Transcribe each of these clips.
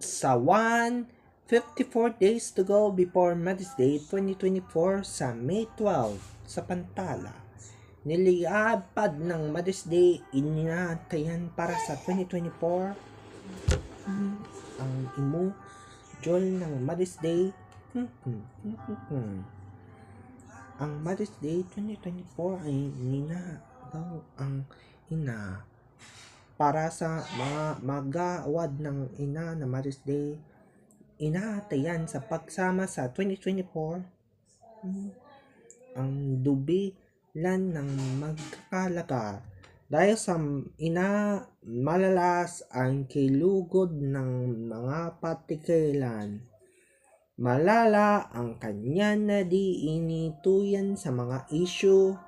Sa 154 days to go before Mother's Day 2024 sa May 12 sa Pantala, nilipad ng Mother's Day inatayan para sa 2024 ang imujol ng Mother's Day. Ang Mother's Day 2024 ay daw ang ina para sa mga magawad ng ina na Mother's Day. Inaatayan sa pagsama sa 2024 ang dubilan ng magkakalaga dahil sa ina malalas ang kilugod ng mga patikilan. Malala ang kanya na di inituyan sa mga isyu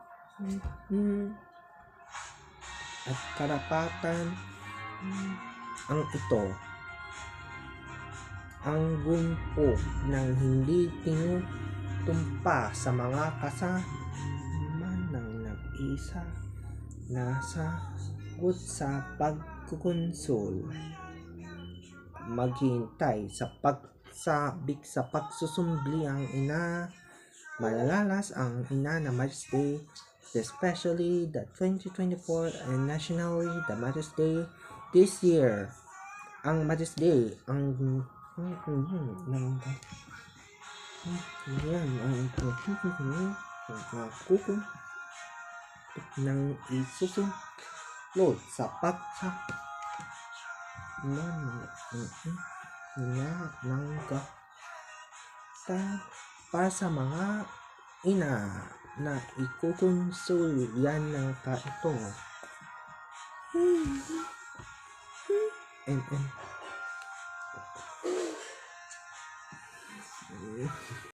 at karapatan ang ito. Ang gumpo ng hindi tinutumpa sa mga kasama ng nag-isa na sagot sa pagkukonsul. Maghintay sa pagsabik sa pagsusumbli ang ina. Malalalas ang ina na Mother's Day, especially the 2024 and nationally the Mother's Day this year. Ang Mother's Day ang ng isusunod sa ng para sa mga ina na ikukonsul yan ng kaito.